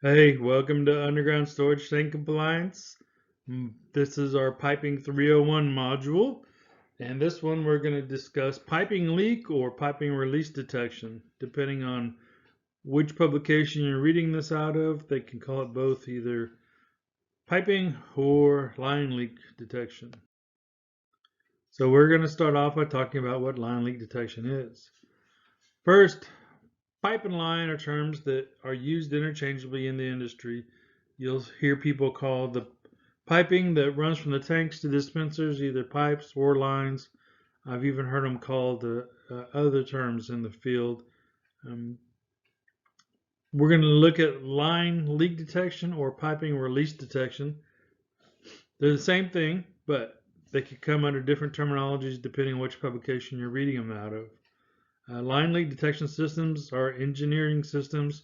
Hey, welcome to Underground Storage Tank Compliance. This is our Piping 301 module, and this one we're going to discuss piping leak or piping release detection. Depending on which publication you're reading this out of, they can call it both either piping or line leak detection. So we're going to start off by talking about what line leak detection is. First, pipe and line are terms that are used interchangeably in the industry. You'll hear people call the piping that runs from the tanks to dispensers either pipes or lines. I've even heard them called other terms in the field. Um, we're going to look at line leak detection or piping release detection. They're the same thing, but they could come under different terminologies depending on which publication you're reading them out of. Line leak detection systems are engineering systems.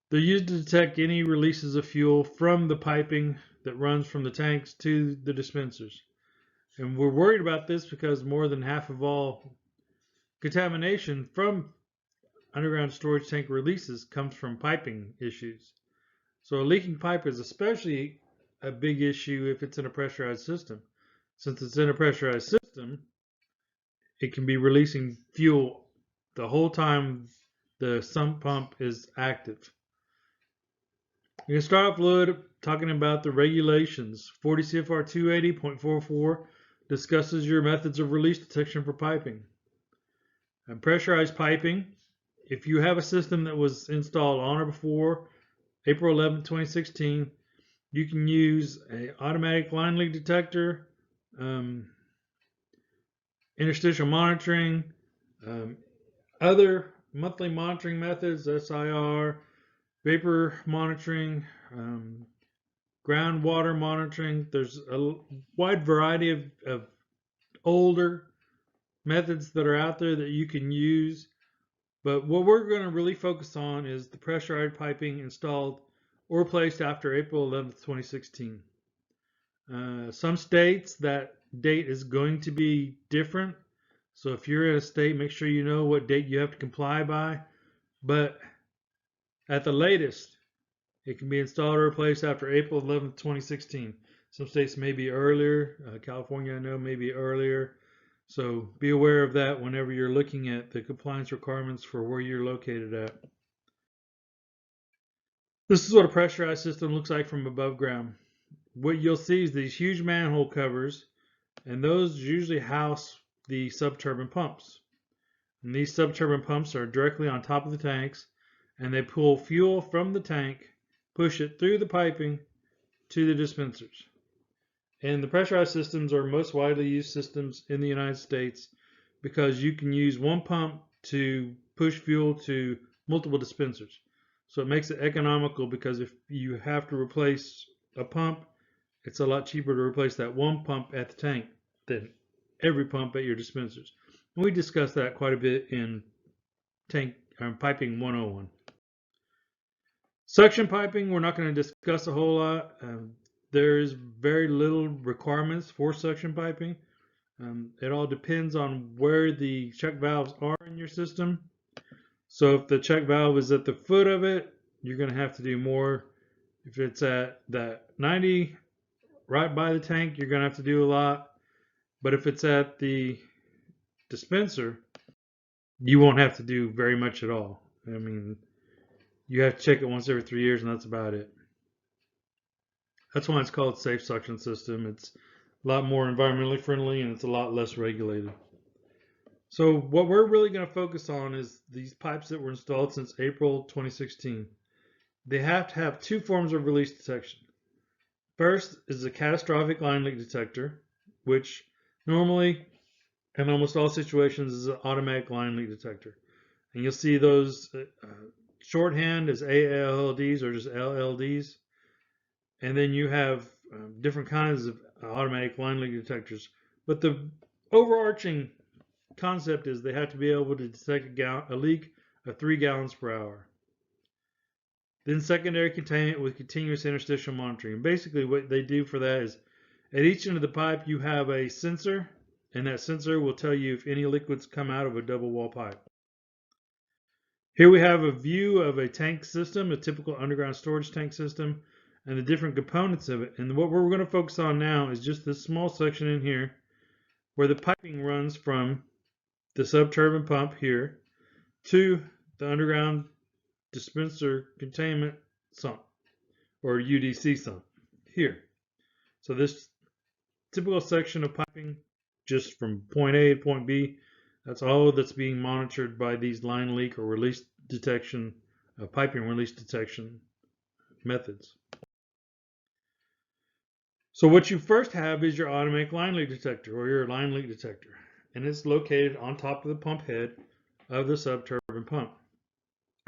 They're used to detect any releases of fuel from the piping that runs from the tanks to the dispensers. And we're worried about this because more than half of all contamination from underground storage tank releases comes from piping issues. So a leaking pipe is especially a big issue if it's in a pressurized system. Since it's in a pressurized system, it can be releasing fuel the whole time the sump pump is active. We can start off, Lloyd, talking about the regulations. 40 CFR 280.44 discusses your methods of release detection for piping. And pressurized piping, if you have a system that was installed on or before April 11, 2016, you can use an automatic line leak detector, interstitial monitoring, other monthly monitoring methods, SIR, vapor monitoring, groundwater monitoring. There's a wide variety of older methods that are out there that you can use. But what we're going to really focus on is the pressurized piping installed or replaced after April 11th, 2016. Some states that date is going to be different. So if you're in a state, make sure you know what date you have to comply by. But at the latest, it can be installed or replaced after April 11th, 2016. Some states may be earlier. California, I know, may be earlier. So be aware of that whenever you're looking at the compliance requirements for where you're located at. This is what a pressurized system looks like from above ground. What you'll see is these huge manhole covers, and those usually house the sub-turbine pumps. And these sub-turbine pumps are directly on top of the tanks, and they pull fuel from the tank, push it through the piping to the dispensers. And the pressurized systems are most widely used systems in the United States because you can use one pump to push fuel to multiple dispensers. So it makes it economical because if you have to replace a pump, it's a lot cheaper to replace that one pump at the tank than every pump at your dispensers. And we discussed that quite a bit in tank piping 101. Suction piping, we're not going to discuss a whole lot. There is very little requirements for suction piping. It all depends on where the check valves are in your system. So if the check valve is at the foot of it, you're going to have to do more. If it's at that 90 right by the tank, you're going to have to do a lot. But if it's at the dispenser, you won't have to do very much at all. I mean, you have to check it once every 3 years, and that's about it. That's why it's called safe suction system. It's a lot more environmentally friendly and it's a lot less regulated. So what we're really going to focus on is these pipes that were installed since April 2016. They have to have two forms of release detection. First is a catastrophic line leak detector, which normally in almost all situations is an automatic line leak detector. And you'll see those shorthand as ALLDs or just LLDs. And then you have different kinds of automatic line leak detectors. But the overarching concept is they have to be able to detect a leak of 3 gallons per hour. Then secondary containment with continuous interstitial monitoring. Basically what they do for that is at each end of the pipe you have a sensor, and that sensor will tell you if any liquids come out of a double wall pipe. Here we have a view of a tank system, a typical underground storage tank system, and the different components of it. And what we're going to focus on now is just this small section in here where the piping runs from the sub-turbine pump here to the underground dispenser containment sump, or UDC sump here. So this typical section of piping, just from point A to point B, that's all that's being monitored by these line leak or release detection, piping release detection methods. So what you first have is your automatic line leak detector, or your line leak detector, and it's located on top of the pump head of the sub-turbine pump.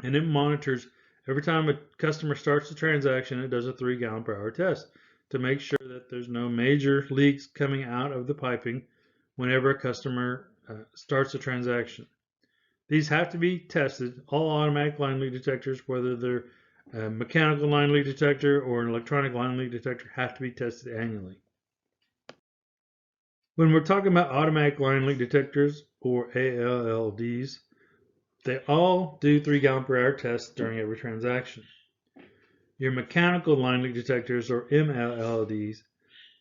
And it monitors every time a customer starts a transaction, it does a 3 gallon per hour test to make sure that there's no major leaks coming out of the piping whenever a customer starts a transaction. These have to be tested. All automatic line leak detectors, whether they're a mechanical line leak detector or an electronic line leak detector, have to be tested annually. When we're talking about automatic line leak detectors, or ALLDs, they all do 3 gallon per hour tests during every transaction. Your mechanical line leak detectors, or MLLDs,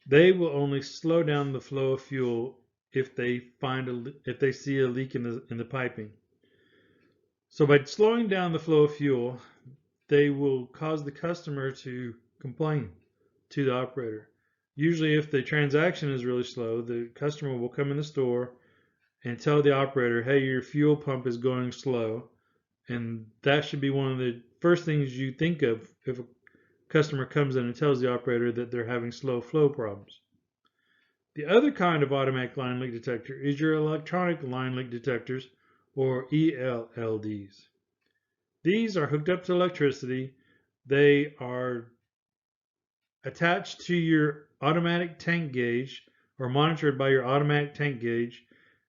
they will only slow down the flow of fuel if they see a leak in the piping. So by slowing down the flow of fuel, they will cause the customer to complain to the operator. Usually if the transaction is really slow, the customer will come in the store and tell the operator, hey, your fuel pump is going slow. And that should be one of the first things you think of if a customer comes in and tells the operator that they're having slow flow problems. The other kind of automatic line leak detector is your electronic line leak detectors, or ELLDs. These are hooked up to electricity. They are attached to your automatic tank gauge, or monitored by your automatic tank gauge,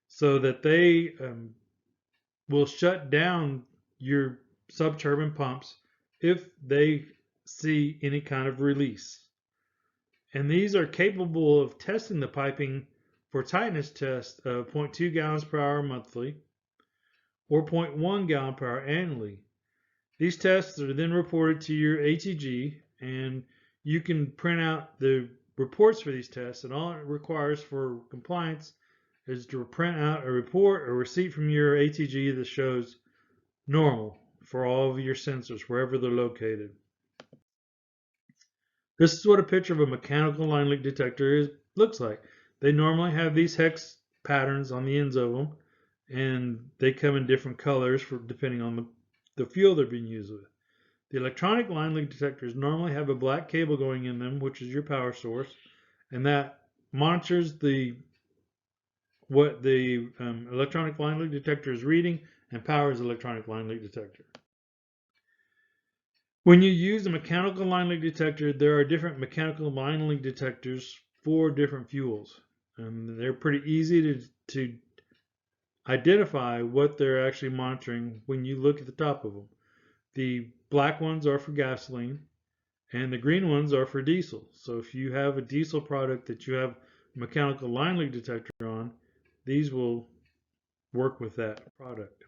so that they will shut down your sub-turbine pumps if they see any kind of release. And these are capable of testing the piping for tightness tests of 0.2 gallons per hour monthly or 0.1 gallon per hour annually. These tests are then reported to your ATG, and you can print out the reports for these tests, and all it requires for compliance is to print out a report or receipt from your ATG that shows normal for all of your sensors wherever they're located. This is what a picture of a mechanical line leak detector looks like. They normally have these hex patterns on the ends of them, and they come in different colors depending on the fuel they're being used with. The electronic line leak detectors normally have a black cable going in them, which is your power source, and that monitors what the electronic line leak detector is reading and powers the electronic line leak detector. When you use a mechanical line leak detector, there are different mechanical line leak detectors for different fuels. And they're pretty easy to identify what they're actually monitoring when you look at the top of them. The black ones are for gasoline, and the green ones are for diesel. So if you have a diesel product that you have a mechanical line leak detector on, these will work with that product.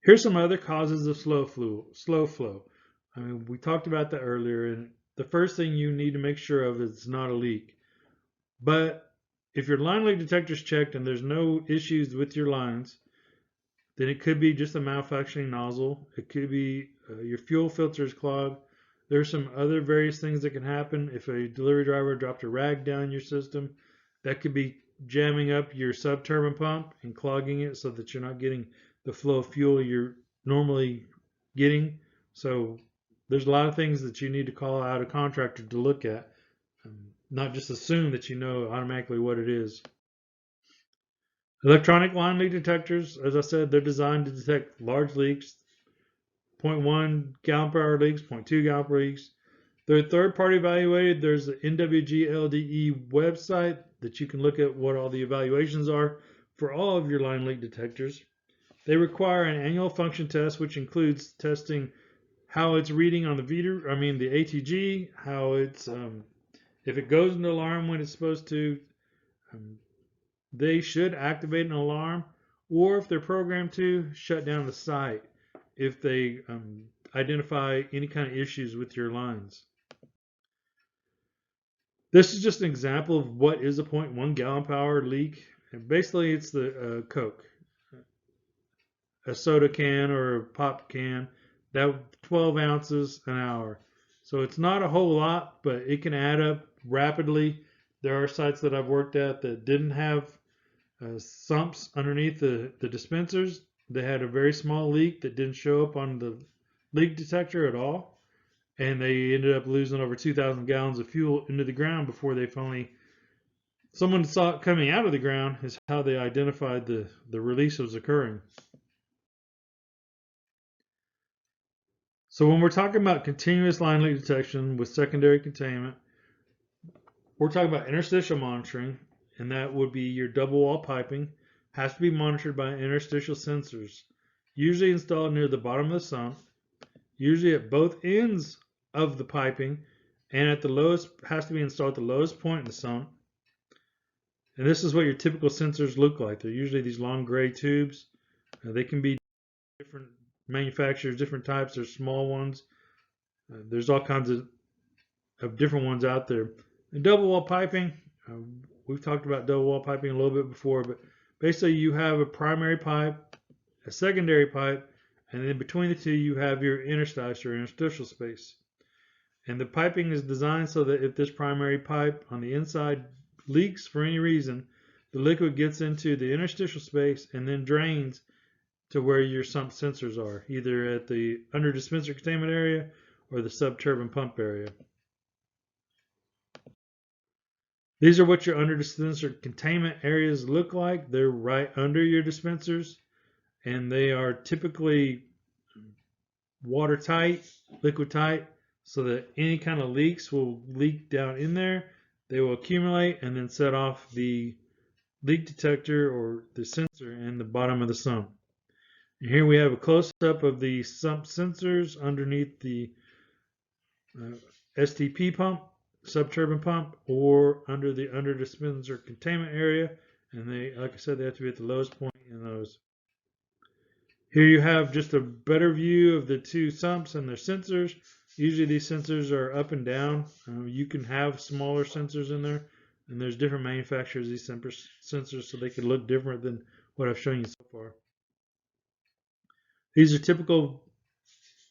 Here's some other causes of slow flow. I mean, we talked about that earlier, and the first thing you need to make sure of is it's not a leak. But if your line leak detector is checked and there's no issues with your lines, then it could be just a malfunctioning nozzle. It could be your fuel filter is clogged. There's some other various things that can happen. If a delivery driver dropped a rag down your system, that could be jamming up your sub-turbine pump and clogging it so that you're not getting the flow of fuel you're normally getting. So there's a lot of things that you need to call out a contractor to look at, not just assume that you know automatically what it is. Electronic line leak detectors, as I said, they're designed to detect large leaks, 0.1 gallon per hour leaks, 0.2 gallon per leaks. They're third party evaluated. There's the NWG LDE website that you can look at what all the evaluations are for all of your line leak detectors. They require an annual function test, which includes testing how it's reading on the ATG, how it's if it goes into alarm when it's supposed to. They should activate an alarm, or if they're programmed to, shut down the site. if they identify any kind of issues with your lines. This is just an example of what is a 0.1 gallon per hour leak. And basically, it's the Coke, a soda can or a pop can, that 12 ounces an hour. So it's not a whole lot, but it can add up rapidly. There are sites that I've worked at that didn't have sumps underneath the dispensers. They had a very small leak that didn't show up on the leak detector at all. And they ended up losing over 2,000 gallons of fuel into the ground before they finally, someone saw it coming out of the ground, is how they identified the release was occurring. So when we're talking about continuous line leak detection with secondary containment, we're talking about interstitial monitoring, and that would be your double wall piping has to be monitored by interstitial sensors, usually installed near the bottom of the sump, usually at both ends of the piping, and at the lowest, has to be installed at the lowest point in the sump. And this is what your typical sensors look like. They're usually these long gray tubes. They can be different manufacturers, different types. There's small ones. There's all kinds of different ones out there. And double wall piping, we've talked about double wall piping a little bit before, but basically you have a primary pipe, a secondary pipe, and then between the two you have your interstice or interstitial space. And the piping is designed so that if this primary pipe on the inside leaks for any reason, the liquid gets into the interstitial space and then drains to where your sump sensors are, either at the under dispenser containment area or the sub-turbine pump area. These are what your under dispenser containment areas look like. They're right under your dispensers, and they are typically watertight, liquid tight, so that any kind of leaks will leak down in there. They will accumulate and then set off the leak detector or the sensor in the bottom of the sump. And here we have a close-up of the sump sensors underneath the STP pump, sub-turbine pump, or under the under dispenser containment area. And they, like I said, they have to be at the lowest point in those. Here you have just a better view of the two sumps and their sensors. Usually these sensors are up and down. You can have smaller sensors in there, and there's different manufacturers of these sensors, so they can look different than what I've shown you so far. These are typical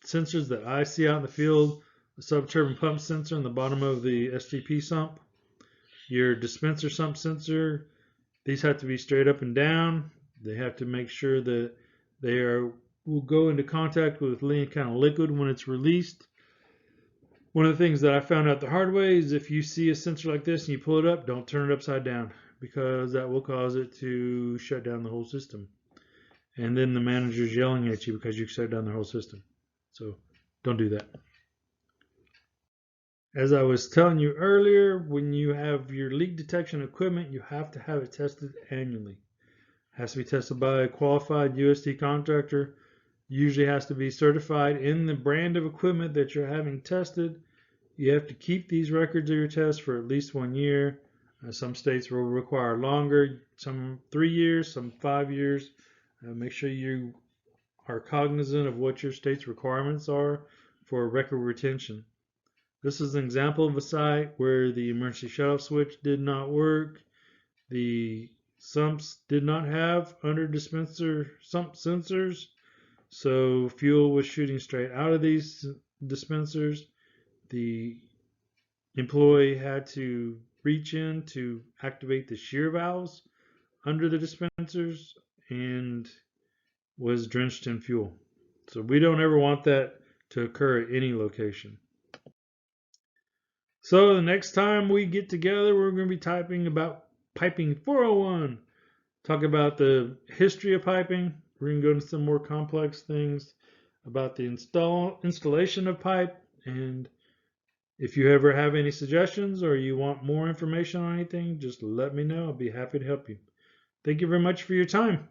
sensors that I see out in the field. The sub-turbine pump sensor in the bottom of the STP sump. Your dispenser sump sensor, these have to be straight up and down. They have to make sure that they will go into contact with any kind of liquid when it's released. One of the things that I found out the hard way is if you see a sensor like this and you pull it up, don't turn it upside down, because that will cause it to shut down the whole system. And then the manager's yelling at you because you shut down the whole system. So don't do that. As I was telling you earlier, when you have your leak detection equipment, you have to have it tested annually. It has to be tested by a qualified UST contractor. Usually has to be certified in the brand of equipment that you're having tested. You have to keep these records of your tests for at least 1 year. Some states will require longer, some 3 years, some 5 years. Make sure you are cognizant of what your state's requirements are for record retention. This is an example of a site where the emergency shutoff switch did not work. The sumps did not have under dispenser sump sensors, so fuel was shooting straight out of these dispensers. The employee had to reach in to activate the shear valves under the dispensers and was drenched in fuel. So we don't ever want that to occur at any location. So the next time we get together, we're going to be typing about piping 401. Talk about the history of piping. We're going to go into some more complex things about the installation of pipe. And if you ever have any suggestions or you want more information on anything, just let me know. I'll be happy to help you. Thank you very much for your time.